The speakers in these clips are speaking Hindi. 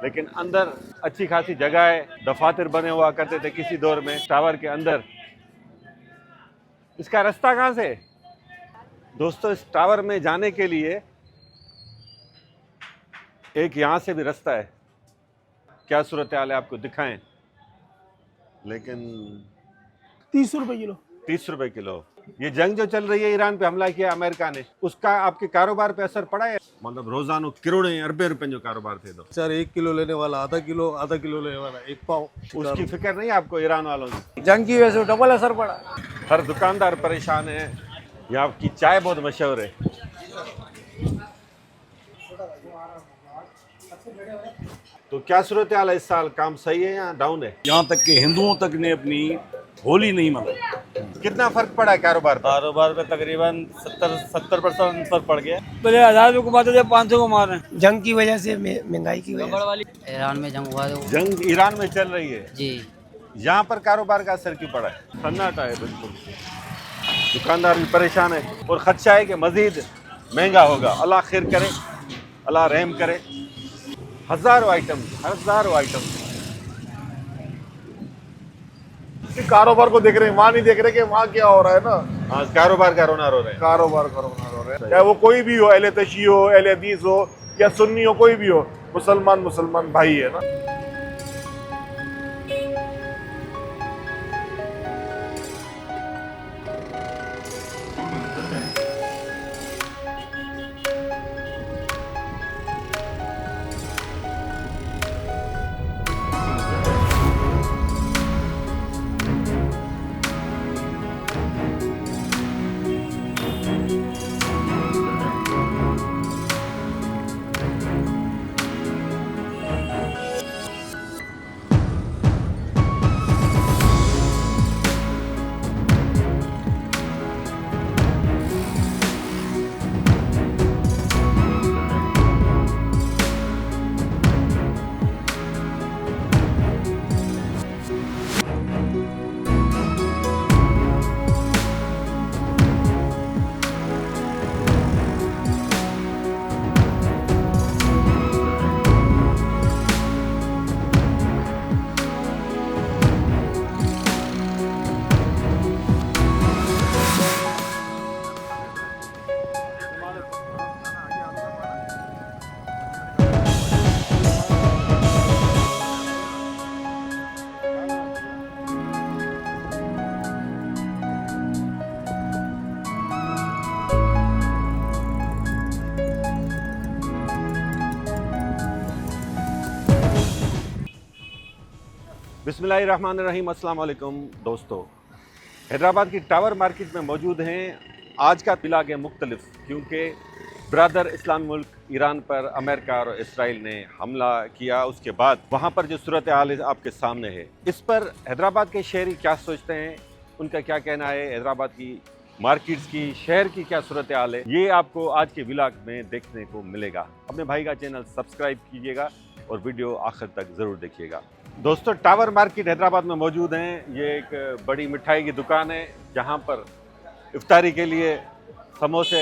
लेकिन अंदर अच्छी खासी जगह है, दफातर बने हुआ करते थे किसी दौर में टावर के अंदर। इसका रास्ता कहाँ से दोस्तों? इस टावर में जाने के लिए एक यहाँ से भी रास्ता है। क्या सूरत हाल है आपको दिखाएं, लेकिन 30 रुपए किलो। 30 रुपए किलो। ये जंग जो चल रही है, ईरान पे हमला किया अमेरिका ने, उसका आपके कारोबार पे असर पड़ा है? मतलब रोजाना करोड़ों अरबे रुपए जो कारोबार थे तो सर 1 किलो लेने वाला आधा किलो लेने वाला 1 पाव। उसकी फिक्र नहीं आपको ईरान वालों की? जंग की वजह से डबल असर पड़ा। हर दुकानदार परेशान है। यहाँ की चाय बहुत मशहूर है। तो क्या सूरत हाल है इस साल? काम सही है या डाउन है? यहाँ तक कि हिंदुओं तक ने अपनी होली नहीं मनाई। कितना फर्क पड़ा है कारोबार पर? कारोबार पे तकरीबन 70% फर्क पड़ गया। पहले 1000 रुपये कमाते थे 500 कमा रहे हैं। जंग की वजह से, महंगाई की वजह से। ईरान में जंग हुआ है जंग ईरान में चल रही है जी। यहाँ पर कारोबार का असर क्यों पड़ा है? सन्नाटा है बिल्कुल। दुकानदार भी परेशान है और खदशा है कि मजीद महंगा होगा। अल्लाह खैर करे, अल्लाह रहम करे। हजारों आइटम कारोबार को देख रहे हैं, वहाँ नहीं देख रहे कि वहाँ क्या हो रहा है ना। हाँ, कारोबार का रोना रो रहे हैं। कारोबार का रोना रो रहे हैं, चाहे वो कोई भी हो, अहले तशी हो, अहले हदीस हो या सुन्नी हो, कोई भी हो, मुसलमान भाई है ना। बिस्मिल्लाहिर्रहमानिर्रहीम। अस्सलाम वालेकुम दोस्तों, हैदराबाद की टावर मार्केट में मौजूद हैं। आज का इलाक़ है मुख्तलिफ, क्योंकि ब्रदर इस्लामी मुल्क ईरान पर अमेरिका और इसराइल ने हमला किया। उसके बाद वहाँ पर जो सूरत हाल आपके सामने है, इस पर हैदराबाद के शहरी क्या सोचते हैं, उनका क्या कहना है, हैदराबाद की मार्केट्स की, शहर की क्या सूरत हाल है, ये आपको आज के व्लॉग में देखने को मिलेगा। अपने भाई का चैनल सब्सक्राइब कीजिएगा और वीडियो आखिर तक ज़रूर देखिएगा। दोस्तों, टावर मार्केट हैदराबाद में मौजूद हैं। ये एक बड़ी मिठाई की दुकान है जहाँ पर इफ्तारी के लिए समोसे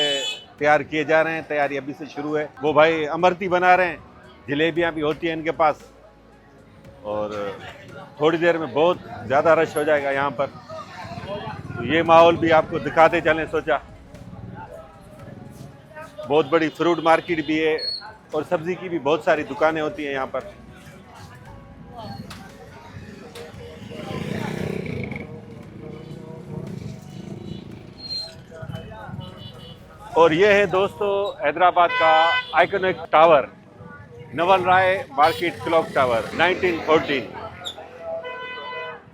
तैयार किए जा रहे हैं। तैयारी अभी से शुरू है। वो भाई अमरती बना रहे हैं, जलेबियाँ भी होती हैं इनके पास, और थोड़ी देर में बहुत ज़्यादा रश हो जाएगा यहाँ पर। तो ये माहौल भी आपको दिखाते चलें सोचा। बहुत बड़ी फ्रूट मार्केट भी है और सब्ज़ी की भी बहुत सारी दुकानें होती हैं यहाँ पर। और ये है दोस्तों हैदराबाद का आइकॉनिक टावर, नवल राय मार्केट क्लॉक टावर 1914।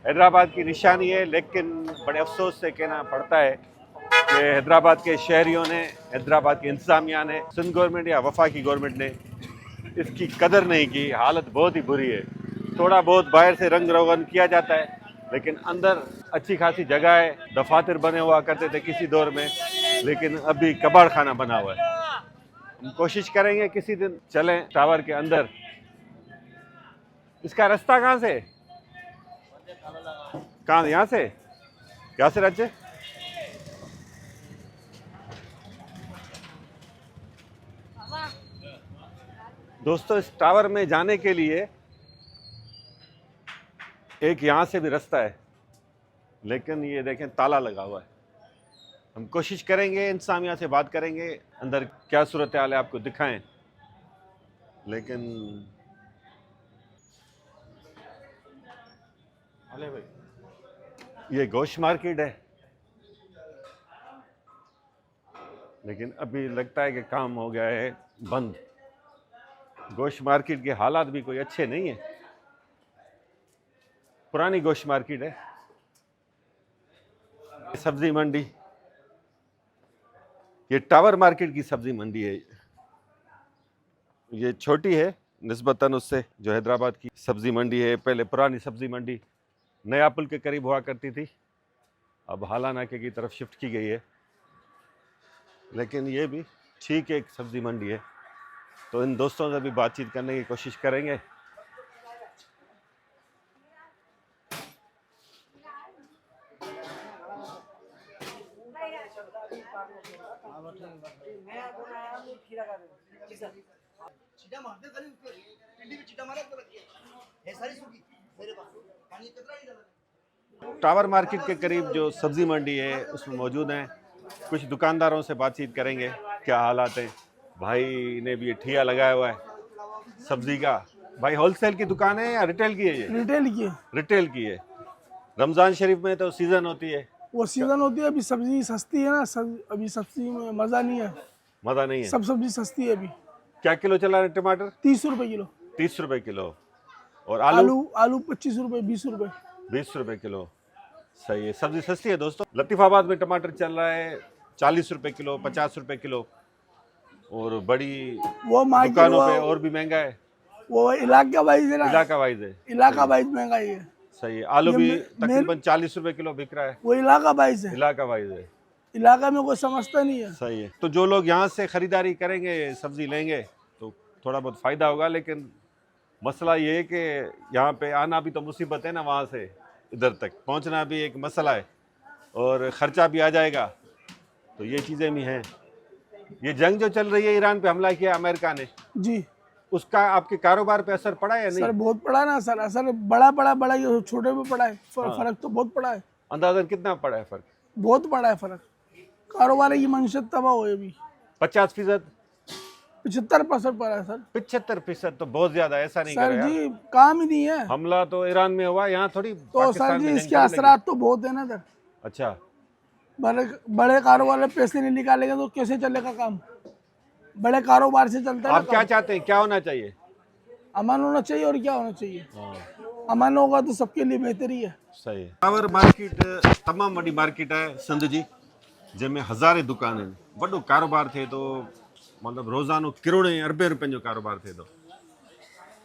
हैदराबाद की निशानी है, लेकिन बड़े अफसोस से कहना पड़ता है कि हैदराबाद के शहरियों ने, हैदराबाद की इंतज़ामिया ने, सिंध गवर्नमेंट या वफाकी गवर्नमेंट ने इसकी कदर नहीं की। हालत बहुत ही बुरी है। थोड़ा बहुत बाहर से रंग रोगन किया जाता है, लेकिन अंदर अच्छी खासी जगह है, दफातर बने हुआ करते थे किसी दौर में, लेकिन अभी कबाड़ खाना बना हुआ है। हम कोशिश करेंगे किसी दिन चलें टावर के अंदर। इसका रास्ता कहाँ से? कहाँ? यहाँ से? क्या से राज्य? दोस्तों इस टावर में जाने के लिए एक यहाँ से भी रास्ता है, लेकिन ये देखें ताला लगा हुआ है। हम कोशिश करेंगे इंसामिया से बात करेंगे, अंदर क्या सूरत हाल है आपको दिखाएं, लेकिन अरे भाई ये गोश्त मार्केट है, लेकिन अभी लगता है कि काम हो गया है बंद। गोश्त मार्केट के हालात भी कोई अच्छे नहीं है, पुरानी गोश्त मार्केट है। सब्जी मंडी, ये टावर मार्केट की सब्जी मंडी है। ये छोटी है निस्बतन उससे जो हैदराबाद की सब्जी मंडी है। पहले पुरानी सब्जी मंडी नया पुल के करीब हुआ करती थी, अब हाला नाके की तरफ शिफ्ट की गई है, लेकिन ये भी ठीक एक सब्जी मंडी है। तो इन दोस्तों से भी बातचीत करने की कोशिश करेंगे। टावर मार्केट के करीब जो सब्जी मंडी है उसमें मौजूद हैं, कुछ दुकानदारों से बातचीत करेंगे क्या हालात हैं। भाई ने भी ये ठिया लगाया हुआ है सब्जी का। भाई होलसेल की दुकान है या रिटेल की है? ये रिटेल की है। रिटेल की है। रमजान शरीफ में तो सीजन होती है, वो सीजन होती है, अभी सब्जी सस्ती है ना, अभी सब्जी में मजा नहीं है, मजा नहीं है। सब सब्जी सस्ती है अभी। क्या किलो चला है टमाटर? 30 रुपए किलो। 30 रुपए किलो। और आलू 25 रुपए, 20 रुपए। 20 रुपए किलो। सही है, सब्जी सस्ती है दोस्तों। लतीफाबाद में टमाटर चल रहा है 40 रुपए किलो, 50 रुपए किलो, और बड़ी वो दुकानों पे और भी महंगा है। वो इलाका वाइज है ना, इलाका वाइज है। इलाका वाइज महंगाई है। सही है। आलू भी तकरीबन 40 रुपए किलो बिक रहा है। वो इलाका वाइज है, इलाका वाइज है। इलाका में कोई समझता नहीं है। सही है। तो जो लोग यहाँ से खरीदारी करेंगे, सब्जी लेंगे, तो थोड़ा बहुत फायदा होगा, लेकिन मसला ये है कि यहाँ पे आना भी तो मुसीबत है ना, वहाँ से इधर तक पहुँचना भी एक मसला है, और ख़र्चा भी आ जाएगा। तो ये चीज़ें भी हैं। ये जंग जो चल रही है, ईरान पे हमला किया अमेरिका ने जी, उसका आपके कारोबार पे असर पड़ा या नहीं? सर बहुत पड़ा ना सर, असर बड़ा ये छोटे पे पड़ा है। फर्क तो बहुत पड़ा है। अंदाजन कितना पड़ा है फर्क? बहुत पड़ा है फर्क। कारोबार की मंशत तबाह हुई अभी। 50%? 75% पड़ा है सर। 75% तो बहुत ज्यादा, ऐसा नहीं सर करेगा। जी काम ही नहीं है। हमला तो ईरान में हुआ, यहाँ थोड़ी तो सर पाकिस्तान जी में इसके जंग असरात तो बहुत है ना सर। अच्छा, बड़े कारोबार में पैसे नहीं निकालेंगे तो कैसे चलेगा काम? बड़े कारोबार से चलता है आप ना क्या काम। चाहते हैं, क्या होना चाहिए? अमन होना चाहिए, और क्या होना चाहिए? अमन होगा तो सबके लिए बेहतरी है। सही है। टावर मार्केट तमाम वॾी मार्केट है सिंध जी, जंहिंमें हज़ारे दुकान आहिनि, वॾो कारोबार थिए थो, मतिलबु रोज़ानो किरोड़े अरबे रुपयनि जो कारोबार थिए थो।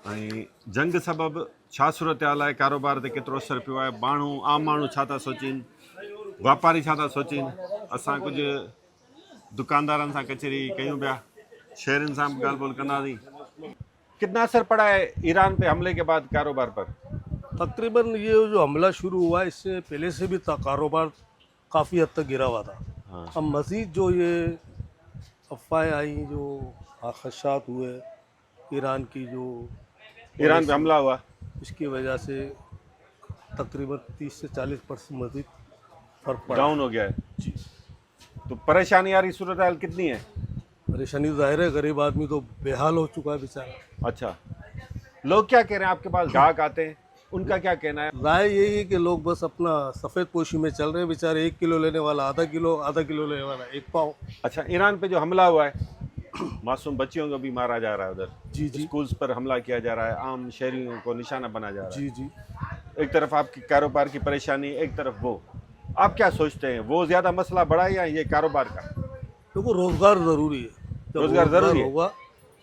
ऐं जंग सबबि छा सूरत हाल आहे, कारोबार ते केतिरो असरु पियो आहे, माण्हू आम माण्हू छा था सोचीनि, वापारी छा था सोचीनि। असां कुझु दुकानदारनि सां कचहरी कयूं पिया, शहरनि सां ॻाल्हि ॿोल कंदासीं। कितना असर पड़ा है ईरान पे हमले के बाद कारोबार पर? तकरीबन ये जो हमला शुरू हुआ इससे पहले से भी कारोबार काफ़ी हद तक गिरा हुआ था। हाँ। अब मज़ीद जो ये अफवाहें आई, जो खदशात हुए ईरान की, जो ईरान पे हमला हुआ, इसकी वजह से तकरीबन 30 से 40% मज़ीद फ़र्क पड़ा। डाउन हो गया है जी। तो परेशानी आ रही सूरत हाल कितनी है? परेशानी ज़ाहिर है, गरीब आदमी तो बेहाल हो चुका है बेचारा। अच्छा, लोग क्या कह रहे हैं? आपके पास ग्राहक आते हैं, उनका क्या कहना है? राय यही है कि लोग बस अपना सफ़ेद पोशी में चल रहे हैं बेचारे। 1 किलो लेने वाला आधा किलो लेने वाला 1 पाव। अच्छा, ईरान पे जो हमला हुआ है, मासूम बच्चियों को भी मारा जा रहा है उधर, जी जी स्कूल्स पर हमला किया जा रहा है, आम शहरियों को निशाना बना जा रहा है। जी जी। एक तरफ आपकी कारोबार की परेशानी, एक तरफ वो। आप क्या सोचते हैं, वो ज़्यादा मसला बड़ा है या ये कारोबार का? देखो रोज़गार ज़रूरी है। जब रोज़गार ज़रूरी है। होगा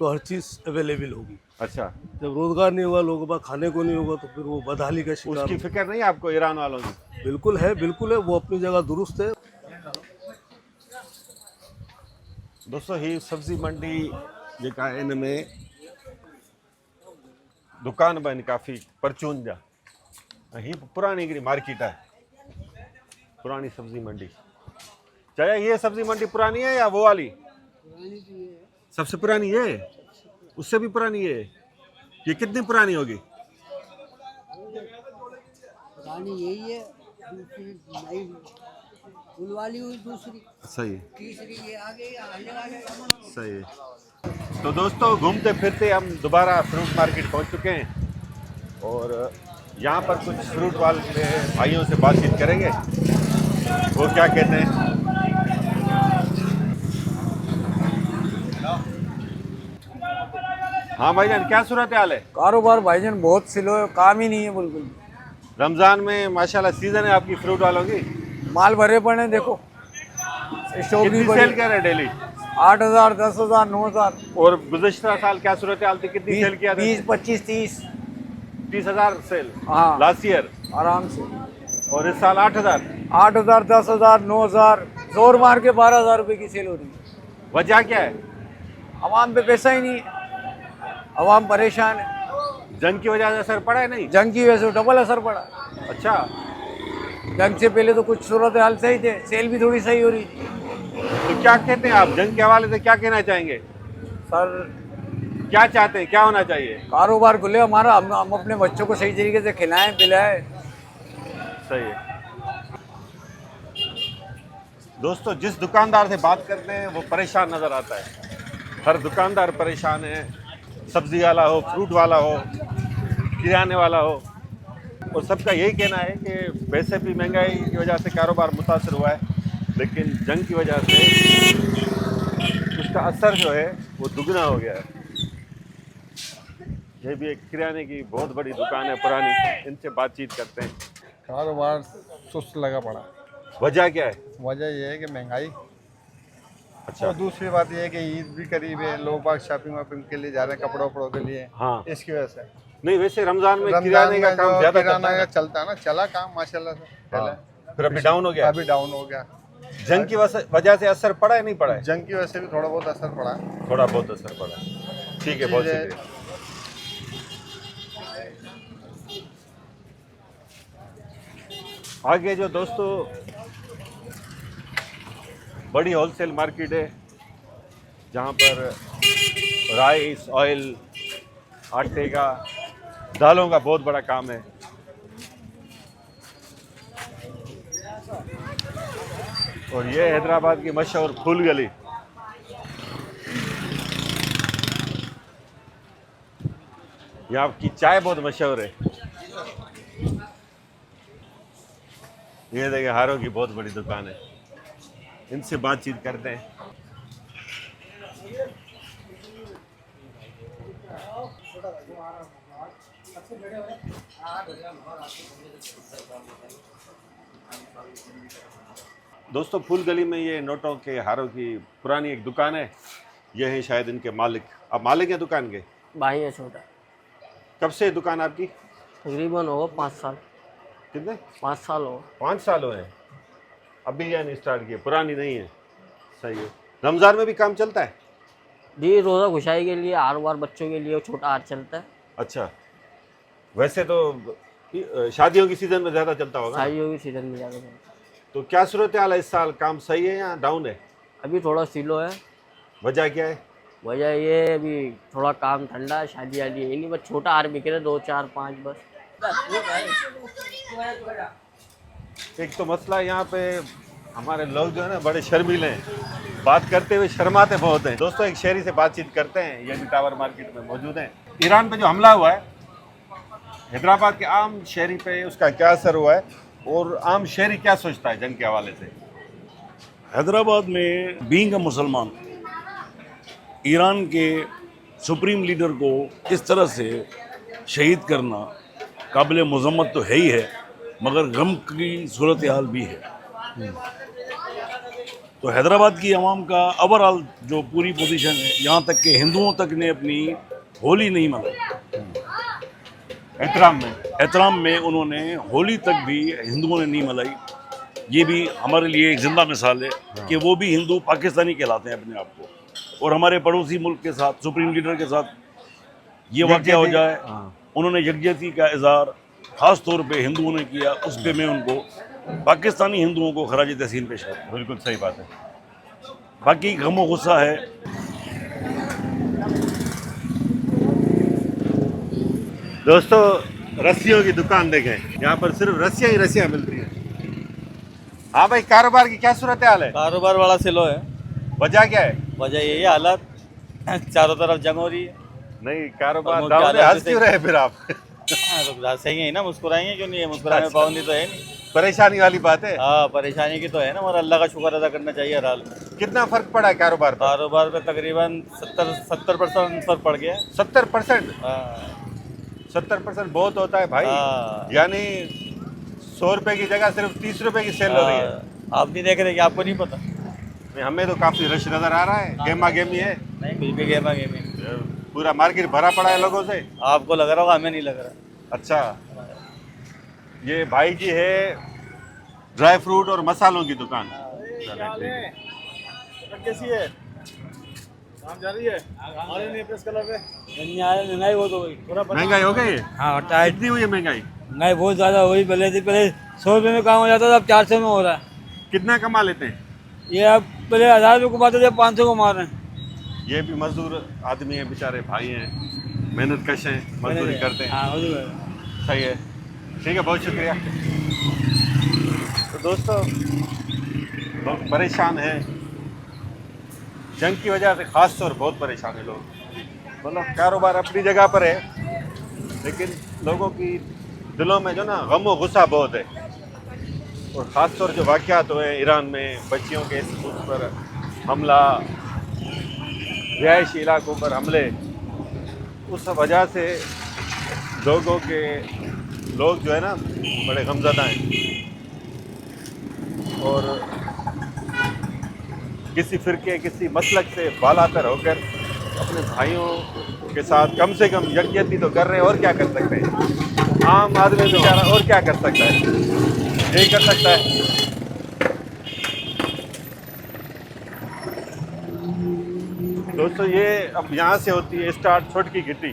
तो हर चीज़ अवेलेबल होगी। अच्छा, जब रोज़गार नहीं होगा, लोगों के पास खाने को नहीं होगा, तो फिर वो बदहाली का शिकार उसकी होगा। फिक्र नहीं है आपको ईरान वालों की? बिल्कुल है, बिल्कुल है, वो अपनी जगह दुरुस्त है। दोस्तों ही सब्जी मंडी जेका आहे, इन में दुकान बि आहिनि काफ़ी परचून जा, ऐं हीअ पुराणी हिकिड़ी मार्केट आहे, पुरानी सब्जी मंडी। चाहे ये सब्जी मंडी पुरानी है या वो वाली? सबसे पुरानी ये है। उससे भी पुरानी है ये? कितनी पुरानी होगी? पुरानी यही है, दूसरी नई फूल वाली हुई, दूसरी सही है, तीसरी ये आगे आने वाले। सही है। तो दोस्तों घूमते फिरते हम दोबारा फ्रूट मार्केट पहुंच चुके हैं और यहाँ पर कुछ फ्रूट वाले भाइयों से बातचीत करेंगे, वो क्या कहते हैं। हाँ भाईजान, क्या सूरत हाल है? कारोबार भाईजान बहुत स्लो है, काम ही नहीं है बिल्कुल। रमज़ान में माशाल्लाह सीज़न है आपकी फ्रूट वालों की, माल भरे पड़े हैं, देखो स्टॉक कितनी भी सेल बड़ी। कर रहे हैं डेली? 8,000, 10,000, 9,000, और गुज़श्ता साल क्या सूरत हाल थी, कितनी सेल किया था? 20, 25, 30। 30,000 सेल हाँ लास्ट ईयर, आराम से। और इस साल 8,000। 8,000, 10,000, 9,000, जोर मार के 12,000 रुपये की सेल हो रही है। वजह क्या है? आवाम पे पैसा ही नहीं है, आवाम परेशान है। जंग की वजह से असर पड़ा है? नहीं, जंग की वजह से डबल असर पड़ा। अच्छा, जंग से पहले तो कुछ सूरत हाल सही थे, सेल भी थोड़ी सही हो रही थी। तो क्या कहते हैं आप जंग के हवाले से, क्या कहना चाहेंगे? सर क्या चाहते हैं, क्या होना चाहिए? कारोबार खुले हमारा, हम अपने बच्चों को सही तरीके से खिलाएं पिलाएं। सही है। दोस्तों जिस दुकानदार से बात करते हैं वो परेशान नज़र आता है, हर दुकानदार परेशान है, सब्जी वाला हो, फ्रूट वाला हो, किराने वाला हो, और सबका यही कहना है कि वैसे भी महंगाई की वजह से कारोबार मुतासर हुआ है, लेकिन जंग की वजह से उसका असर जो है वो दुगना हो गया है। ये भी एक किराने की बहुत बड़ी दुकान है पुरानी, इनसे बातचीत करते हैं। कारोबार सुस्त लगा पड़ा। वजह क्या है? वजह यह है कि महंगाई, अच्छा, और दूसरी बात यह है कि ईद भी करीब है, लोग बाग शॉपिंग वॉपिंग के लिए जा रहे हैं, कपड़ों वपड़ों के लिए। हाँ, इसकी वजह से नहीं वैसे रमजान में रमजान किराने का में काम जो ज्यादा किराना का चलता है। चलता है ना, चला काम माशाल्लाह से पहले। हाँ, फिर अभी डाउन हो गया। अभी डाउन हो गया। जंग की वजह से असर पड़ा है, नहीं पड़ा है? जंग की वजह से भी थोड़ा बहुत असर पड़ा है। थोड़ा बहुत असर पड़ा है। ठीक है, बहुत चीज़ें- शुक्रिया। आगे जो दोस्तों बड़ी होलसेल मार्केट है जहाँ पर राइस, ऑयल, आटे का, दालों का बहुत बड़ा काम है। और ये हैदराबाद की मशहूर फूल गली। यहाँ की चाय बहुत मशहूर है। ये देखिए हारों की बहुत बड़ी दुकान है, इनसे बातचीत करते हैं। दोस्तों फूल गली में ये नोटों के हारों की पुरानी एक दुकान है, ये है शायद इनके मालिक। आप मालिक हैं दुकान के? भाई है छोटा। कब से दुकान आपकी? तकरीबन होगा 5 साल। कितने? 5 साल हो। 5 साल हुए हैं, अभी यानी स्टार्ट किए, पुरानी नहीं है। सही है। रमज़ान में भी काम चलता है? जी, रोज़ा खुशाई के लिए, हार वार बच्चों के लिए छोटा हार चलता है। अच्छा, वैसे तो शादियों की सीज़न में ज़्यादा चलता होगा ना? शादियों की सीजन में ज़्यादा चलता है। तो क्या सूरत हाल है इस साल, काम सही है या डाउन है? अभी थोड़ा स्लो है। वजह क्या है? वजह ये है, अभी थोड़ा काम ठंडा है, शादी वादी है नहीं, बस छोटा हार बिक रहे 2, 4, 5 बस। एक तो मसला यहाँ पे हमारे लोग जो है ना बड़े शर्मीले हैं, बात करते हुए शर्माते बहुत हैं। दोस्तों एक शहरी से बातचीत करते हैं, ये भी टावर मार्केट में मौजूद हैं। ईरान पे जो हमला हुआ है, हैदराबाद के आम शहरी पे उसका क्या असर हुआ है और आम शहरी क्या सोचता है जंग के हवाले से? हैदराबाद में बीइंग अ मुसलमान, ईरान के सुप्रीम लीडर को इस तरह से शहीद करना काबिल मज़म्मत तो है ही है, मगर गम की सूरत हाल भी है। तो हैदराबाद की आवाम का ओवरऑल जो पूरी पोजीशन है, यहाँ तक कि हिंदुओं तक ने अपनी होली नहीं मनाई। एहतराम में उन्होंने होली तक भी हिंदुओं ने नहीं मनाई। ये भी हमारे लिए एक जिंदा मिसाल है कि वो भी हिंदू पाकिस्तानी कहलाते हैं अपने आप को, और हमारे पड़ोसी मुल्क के साथ सुप्रीम लीडर के साथ ये वाक़या हो जाए। उन्होंने यकजहती का इज़हार ख़ास तौर पे हिंदुओं ने किया, उस पर मैं उनको पाकिस्तानी हिंदुओं को खराज तहसीन पेश करता हूं। बिल्कुल सही बात है। बाकी गम और गुस्सा है। दोस्तों रस्सियों की दुकान देखें, यहाँ पर सिर्फ रस्सियाँ ही रस्सियाँ मिल रही हैं। हाँ भाई, कारोबार की क्या सूरत हाल है? कारोबार बड़ा स्लो है। वजह क्या है? वजह यही है, हालात चारों तरफ जंग हो रही है। नहीं, कारोबार प्रमुख डाउन है, हालत हंस क्यों रहे फिर आप? हाँ, तो सही है ना, मुस्कुराएंगे क्यों नहीं है? मुस्कुराने में पाबंदी तो है नहीं। परेशानी वाली बात है। हाँ, परेशानी की तो है ना, मगर अल्लाह का शुक्र अदा करना चाहिए हर हाल में। कितना फर्क पड़ा है कारोबार पर? कारोबार पे तकरीबन 70% फर्क पड़ गया है। 70%? हाँ 70% बहुत होता है भाई। हाँ। यानी 100 रुपए की जगह सिर्फ 30 रुपए की सेल हो रही है। आप नहीं देख रहे कि आपको नहीं पता? नहीं, हमें तो काफी रश नजर आ रहा है, गेमा गेमी है, नहीं, कुछ भी गेमा गेमी। पूरा मार्केट भरा पड़ा है लोगों से। आपको लग रहा होगा, हमें नहीं लग रहा। अच्छा, ये भाई की है ड्राई फ्रूट और मसालों की दुकान। कैसी है? काम जा रही है? नहीं प्रेस कलर पे महंगाई बहुत हो गई। महंगाई हो गई है? हाँ, टाइट कितनी हुई है महंगाई? महंगाई बहुत ज़्यादा हुई। पहले 100 रुपये में काम हो जाता था, अब 400 में हो रहा है। कितना कमा लेते हैं? ये अब पहले 1000 रुपये कमाते थे, 500 कमा रहे हैं। ये भी मजदूर आदमी है, बेचारे भाई हैं, मेहनत कश हैं, मजदूरी करते हैं। हाँ, सही है, ठीक है, बहुत शुक्रिया। तो दोस्तों, लोग परेशान हैं जंग की वजह से, ख़ास तौर बहुत परेशान है लोग। मतलब कारोबार अपनी जगह पर है, लेकिन लोगों की दिलों में जो ना गम व गुस्सा बहुत है। और ख़ास तौर जो वाक़यात हुए ईरान में, बच्चियों के स्कूल पर हमला, रिहायशी इलाकों पर हमले, उस वजह से लोग जो है ना बड़े गमज़दा हैं। और किसी फ़िरके, किसी मसलक से बालातर होकर अपने भाइयों के साथ कम से कम यकजहती तो कर रहे हैं। और क्या कर सकते हैं? आम आदमी बेचारा और क्या कर सकता है? यही कर सकता है। दोस्तों, ये अब यहाँ से होती है स्टार्ट छोटकी घिट्टी।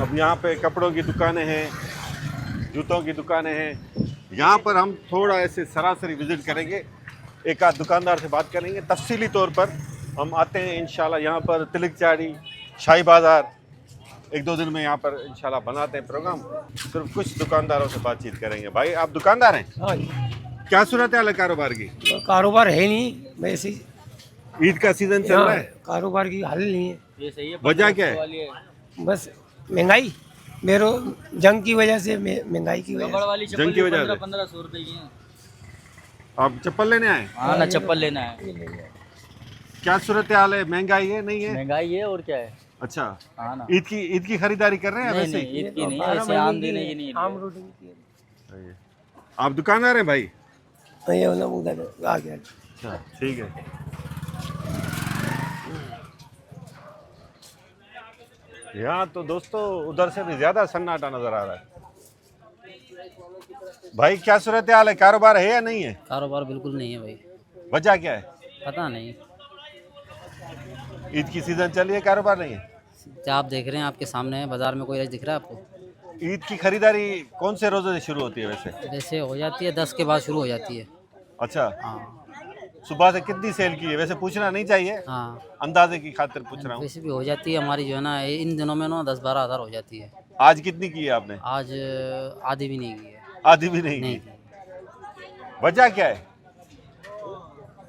अब यहाँ पे कपड़ों की दुकानें हैं, जूतों की दुकानें हैं। यहाँ पर हम थोड़ा ऐसे सरासरी विज़िट करेंगे, एक आध दुकानदार से बात करेंगे। तफसीली तौर पर हम आते हैं इंशाल्लाह यहाँ पर तिलक चाड़ी, शाही बाज़ार, 1-2 दिन में यहाँ पर इंशाल्लाह बनाते हैं प्रोग्राम। सिर्फ कुछ दुकानदारों से बातचीत करेंगे। भाई, आप दुकानदार हैं? हाँ, क्या सूरत हाल है कारोबार की? कारोबार है नहीं वैसे। ईद का सीजन चल रहा है, कारोबार की हल नहीं है। ये सही है। वजह क्या है? बस महंगाई, जंग की वजह से, महंगाई की वजह से। जंग की वजह से 1500 रुपए की है। आप चप्पल लेने आए? हाँ ना, चप्पल लेना है। क्या सूरत हाल है? महंगाई है नहीं है? महंगाई है और क्या है। अच्छा, हाँ ना। ईद की खरीदारी कर रहे हैं? नहीं वैसे नहीं, ही? ईद की नहीं है, ऐसे आम देने की नहीं है। आम रोटी की सही है। आप दुकानदार हैं भाई? ये वाला उधर आ गया। अच्छा, ठीक है। यहाँ तो दोस्तों उधर से भी ज्यादा सन्नाटा नजर आ रहा है। भाई, क्या सूरत हाल है? कारोबार है या नहीं है? कारोबार बिल्कुल नहीं है भाई। वजह क्या है? पता नहीं। ईद की सीजन चल रही है, कारोबार नहीं है? आप देख रहे हैं, आपके सामने है, बाजार में कोई रश दिख रहा है आपको? ईद की खरीदारी कौन से रोज़े से शुरू होती है वैसे? जैसे हो जाती है 10 के बाद शुरू हो जाती है। अच्छा, हाँ। सुबह से कितनी सेल की है? वैसे पूछना नहीं चाहिए, हाँ, अंदाजे की खातिर पूछ रहा हूँ। वैसे भी हो जाती है हमारी, जो है ना, इन दिनों में ना 10-12 हज़ार हो जाती है। आज कितनी की है आपने? आज आधी भी नहीं की है। आधी भी नहीं नहीं की। वजह क्या है?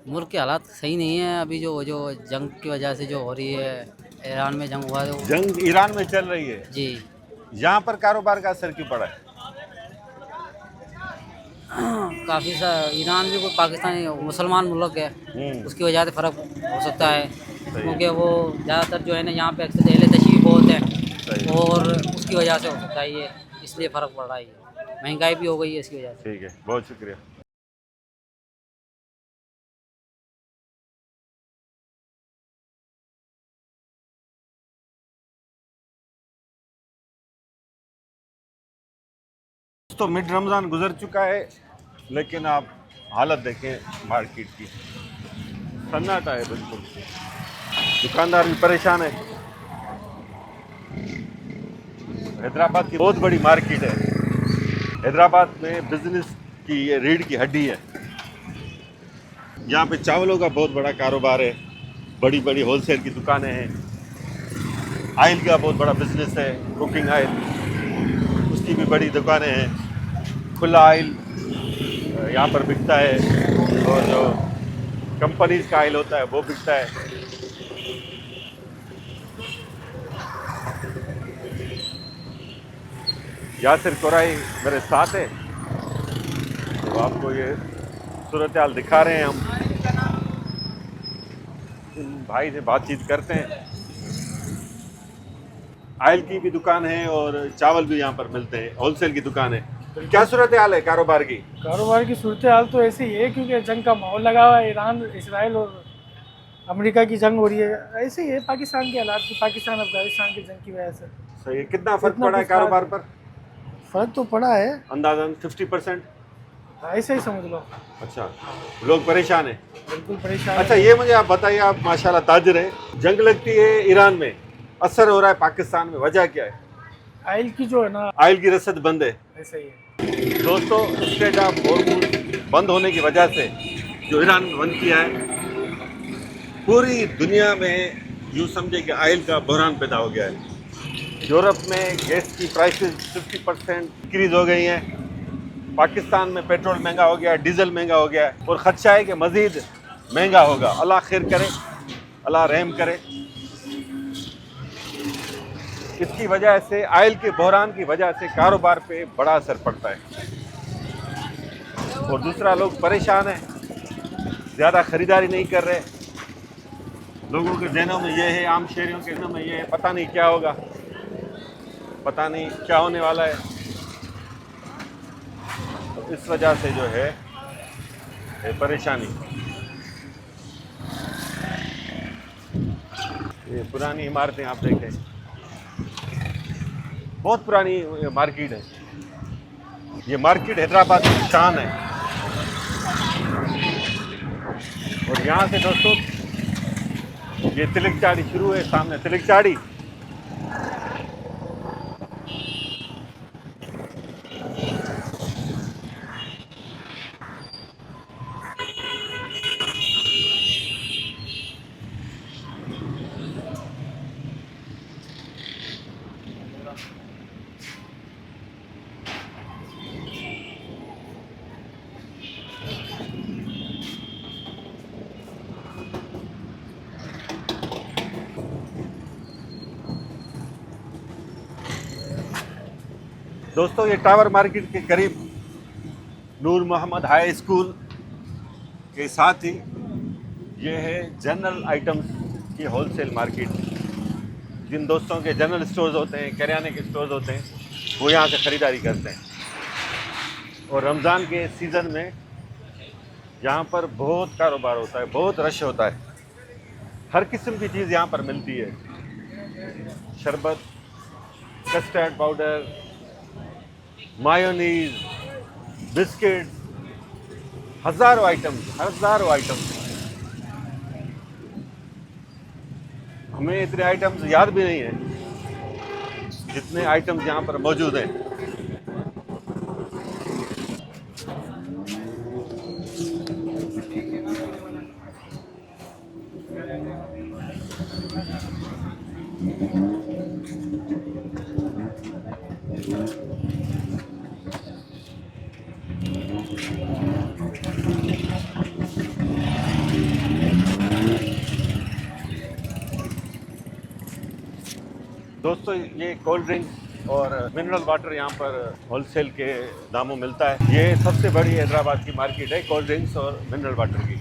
मुल्क के हालात सही नहीं है अभी। जो जंग की वजह से जो हो रही है, ईरान में जंग हुआ है। जंग ईरान में चल रही है जी। यहाँ पर कारोबार का असर क्यों पड़ा है? काफ़ी सा, ईरान भी कोई पाकिस्तानी मुसलमान मुल्क है, उसकी वजह से फ़र्क हो सकता है। क्योंकि वो ज़्यादातर जो है ना, यहाँ पे अक्सर अहले तशरीफ़ बहुत है, और उसकी वजह से हो सकता है ये, इसलिए फ़र्क पड़ रहा है। महंगाई भी हो गई है इसकी वजह से। ठीक है, बहुत शुक्रिया। तो मिड रमज़ान गुजर चुका है, लेकिन आप हालत देखें मार्केट की, सन्नाटा है बिल्कुल। दुकानदार भी परेशान है। हैदराबाद की बहुत बड़ी मार्केट है। हैदराबाद में बिजनेस की ये रीढ़ की हड्डी है। यहाँ पे चावलों का बहुत बड़ा कारोबार है, बड़ी बड़ी होलसेल की दुकानें हैं। आयल का बहुत बड़ा बिजनेस है, कुकिंग आयल, उसकी भी बड़ी दुकानें हैं। खुला आयल यहाँ पर बिकता है और जो कंपनीज का आयल होता है वो बिकता है। यासिर कुराई मेरे साथ है, तो आपको ये सूरत हाल दिखा रहे हैं। हम इन भाई से बातचीत करते हैं। आयल की भी दुकान है और चावल भी यहाँ पर मिलते हैं, होलसेल की दुकान है। क्या सूरत हाल है कारोबार की? कारोबार की सूरत हाल तो ऐसे ही है, क्योंकि जंग का माहौल लगा हुआ है। ईरान, इसराइल और अमेरिका की जंग हो रही है। ऐसे ही है पाकिस्तान के हालात, पाकिस्तान अफगानिस्तान की जंग की वजह से। सही है। कितना फर्क पड़ा है कारोबार पर? फर्क तो पड़ा है, अंदाजन 50%। ऐसे ही समझ लो। अच्छा, लोग परेशान हैं। बिल्कुल परेशान। अच्छा, ये मुझे आप बताइए, आप माशाल्लाह ताजिर हैं, जंग लगती है ईरान में, असर हो रहा है पाकिस्तान में, वजह क्या है? आयल की जो है ना, आयल की रसद बंद है। ऐसे ही है दोस्तों, स्ट्रेट ऑफ हॉर्मुज़ बंद होने की वजह से जो ईरान ने बंद किया है, पूरी दुनिया में यूँ समझे कि आयल का बहरान पैदा हो गया है। यूरोप में गैस की प्राइसेस 50% इंक्रीज हो गई हैं। पाकिस्तान में पेट्रोल महंगा हो गया है, डीजल महंगा हो गया है और खदशा है कि मज़ीद महंगा होगा। अल्लाह खैर करे, अल्लाह रहम करे। इसकी वजह से, आयल के बहरान की वजह से कारोबार पे बड़ा असर पड़ता है और दूसरा, लोग परेशान हैं, ज़्यादा ख़रीदारी नहीं कर रहे। लोगों के जहनों में ये है, आम शहरियों के जहनों में ये है, पता नहीं क्या होगा, पता नहीं क्या होने वाला है। तो इस वजह से जो है ये परेशानी। ये पुरानी इमारतें आप देखें, बहुत पुरानी मार्केट है। ये मार्केट हैदराबाद की शान है। और यहाँ से दोस्तों ये तिलक चाड़ी शुरू है, सामने तिलक चाड़ी। दोस्तों, ये टावर मार्केट के करीब नूर मोहम्मद हाई स्कूल के साथ ही ये है जनरल आइटम्स की होलसेल मार्केट। जिन दोस्तों के जनरल स्टोर्स होते हैं, किराने के स्टोर्स होते हैं, वो यहाँ से ख़रीदारी करते हैं। और रमज़ान के सीज़न में यहाँ पर बहुत कारोबार होता है, बहुत रश होता है। हर किस्म की चीज़ यहाँ पर मिलती है। शरबत, कस्टर्ड पाउडर, मायोनीज, बिस्किट, हज़ारों आइटम्स। हमें इतने आइटम्स याद भी नहीं है जितने आइटम्स यहाँ पर मौजूद हैं। दोस्तों, ये कोल्ड ड्रिंक और मिनरल वाटर यहाँ पर होलसेल के दामों मिलता है। ये सबसे बड़ी हैदराबाद की मार्केट है कोल्ड ड्रिंक्स और मिनरल वाटर की।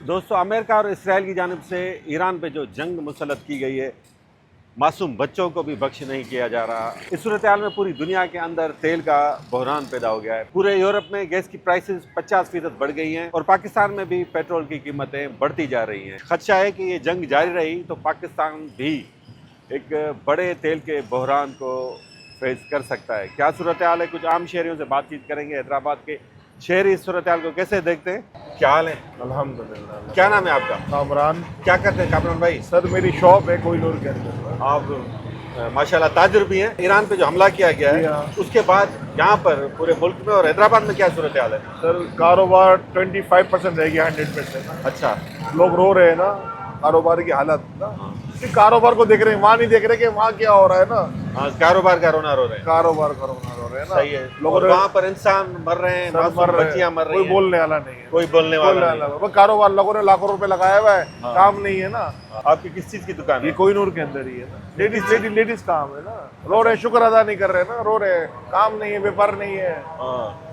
दोस्तों, अमेरिका और इसराइल की जानिब से ईरान पे जो जंग मुसल्लत की गई है, मासूम बच्चों को भी बख्श नहीं किया जा रहा। इस सूरत हाल में पूरी दुनिया के अंदर तेल का बहरान पैदा हो गया है। पूरे यूरोप में गैस की प्राइसेस 50% बढ़ गई हैं और पाकिस्तान में भी पेट्रोल की कीमतें बढ़ती जा रही हैं। खदशा है कि ये जंग जारी रही तो पाकिस्तान भी एक बड़े तेल के बहरान को फेस कर सकता है। क्या सूरत हाल है, कुछ आम शहरियों से बातचीत करेंगे। हैदराबाद के शहरी इस सूरत हाल को कैसे देखते हैं? क्या हाल है? अल्हम्दुलिल्लाह। क्या नाम है आपका? कामरान। क्या करते हैं कामरान भाई? सर मेरी शॉप है कोहिनूर के अंदर। आप माशाल्लाह ताजिर भी हैं। ईरान पे जो हमला किया गया है उसके बाद यहाँ पर पूरे मुल्क में और हैदराबाद में क्या सूरत हाल है? सर कारोबार 25% रह गया 100%। अच्छा, लोग रो रहे हैं ना, कारोबार की हालत ना, सिर्फ कारोबार को देख रहे हैं, वहाँ नहीं देख रहे कि वहाँ क्या हो रहा है ना। हाँ, कारोबार का रोना रो रहे हैं। कारोबार का रोना रो रहे हैं ना। सही है। लोग और वहाँ पर इंसान मर रहे हैं, मासूम बच्चियाँ मर रही कोई हैं, बोलने वाला नहीं है, कोई बोलने वाला नहीं। वो कारोबार लोगों ने लाखों रुपए लगाया हुआ है, काम नहीं है ना। आपकी किस चीज की दुकान ये है? कोहिनूर के अंदर ही है ना। लेडीज काम है ना, रो रहे हैं, शुक्र अदा नहीं कर रहे ना, रो रहे हैं, काम नहीं है, व्यापार नहीं है। हाँ।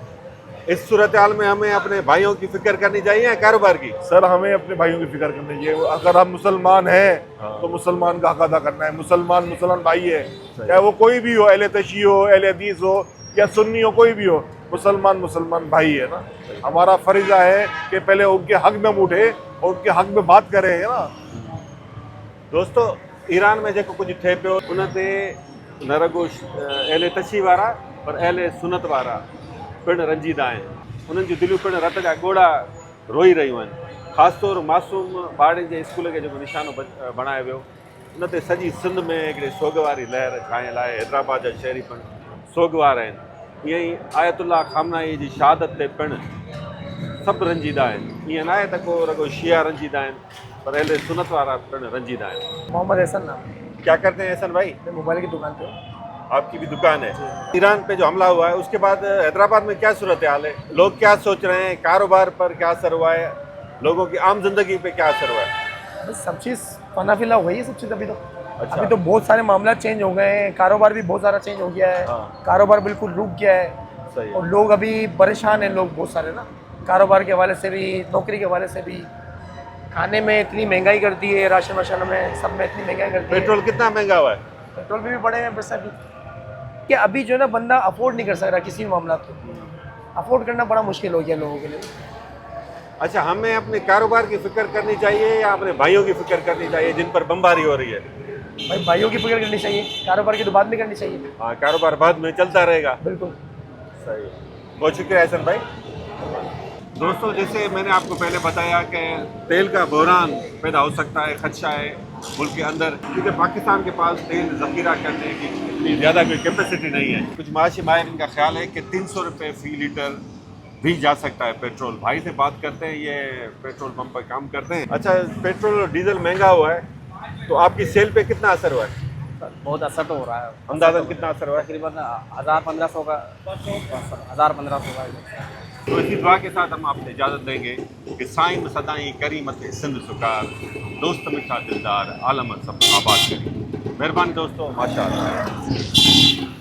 इस सूरत हाल में हमें अपने भाइयों की फिक्र करनी चाहिए या कारोबार की? सर हमें अपने भाइयों की फिक्र करनी चाहिए। अगर हम मुसलमान हैं तो मुसलमान का हक अदा करना है। मुसलमान भाई है, चाहे वो कोई भी हो, अहले तशी हो, अहले हदीस हो या सुन्नी हो, कोई भी हो, मुसलमान भाई है ना। हमारा फरीजा है कि पहले उनके हक में हम उठे और उनके हक में बात करें, है ना। दोस्तों, ईरान में जेको कुछ थिए पियो उन ते न रुगो अहले तशी वारा पर अहले सुनत वारा पिण रंजीदा आहिनि। उन्हनि जूं दिलियूं पिण रत जा ॻोढ़ा रोई रहियूं आहिनि। ख़ासि तौरु मासूम ॿारनि जे स्कूल खे जेको निशानो बणायो वियो उन ते सॼी सिंध में हिकिड़ी सोग वारी लहर छाइल आहे। हैदराबाद जा शहरी पिण सोगवार आहिनि। ईअं ई आयतुल्ला खामनाई जी शहादत ते पिण सभु रंजीदा आहिनि। ईअं न आहे त को रुगो शिया रंजीदा आहिनि, पर अहले सुनत वारा पिण रंजीदा आहिनि। मोहम्मद एहसन नाम, क्या करते हैं एहसन भाई? मैं मोबाइल की दुकान पे हूँ। आपकी भी दुकान है। ईरान पे जो हमला हुआ है उसके बाद हैदराबाद में क्या सूरत हाल है? लोग क्या सोच रहे हैं? कारोबार पर क्या असर हुआ है? लोगों की आम जिंदगी पे क्या असर हुआ है? बस सब चीज़ फना फिला हुई है, सब चीज़ अभी तो। अच्छा। अभी तो बहुत सारे मामला चेंज हो गए हैं, कारोबार भी बहुत सारा चेंज हो गया है। हाँ। कारोबार बिल्कुल रुक गया है। सही और लोग अभी परेशान हैं, लोग बहुत सारे ना, कारोबार के हवाले से भी, नौकरी के हवाले से भी। खाने में इतनी महंगाई कर दी है, राशन वाशन में सब में इतनी महंगाई कर दी है। पेट्रोल कितना महंगा हुआ है? पेट्रोल भी बढ़े हैं पैसा भी, कि अभी जो है ना बंदा अफोर्ड नहीं कर सक रहा किसी भी मामला को। अफोर्ड करना बड़ा मुश्किल हो गया लोगों के लिए। अच्छा, हमें अपने कारोबार की फिक्र करनी चाहिए या अपने भाइयों की फिक्र करनी चाहिए जिन पर बमबारी हो रही है? भाई भाइयों की फिक्र करनी चाहिए, कारोबार की तो बाद में करनी चाहिए। हाँ, कारोबार बाद में चलता रहेगा। बिल्कुल सही। बहुत शुक्रिया एहसन भाई। दोस्तों, जैसे मैंने आपको पहले बताया कि तेल का बहरान पैदा हो सकता है, खदशा है मुल्क के अंदर, क्योंकि पाकिस्तान के पास तेल ज़ख़ीरा करने की इतनी ज़्यादा कोई कैपेसिटी नहीं है। कुछ माशी माहिरीन का ख्याल है कि 300 रुपये फ़ी लीटर भी जा सकता है पेट्रोल। भाई से बात करते हैं, ये पेट्रोल पंप पर काम करते हैं। अच्छा, पेट्रोल और डीजल महंगा हुआ है तो आपकी सेल पे कितना असर हुआ है? बहुत असर तो हो रहा है। अंदाज़न कितना असर हुआ है? तकरीबन 1000-1500 का, 1000-1500 का। तो इसी दुआ के साथ हम आपसे इजाज़त देंगे कि साईं सदाई करीमत सिंध सुकार, दोस्त मिठा दिलदार, आलम सब आबाद करी। मेहरबानी दोस्तों, माशाअल्लाह।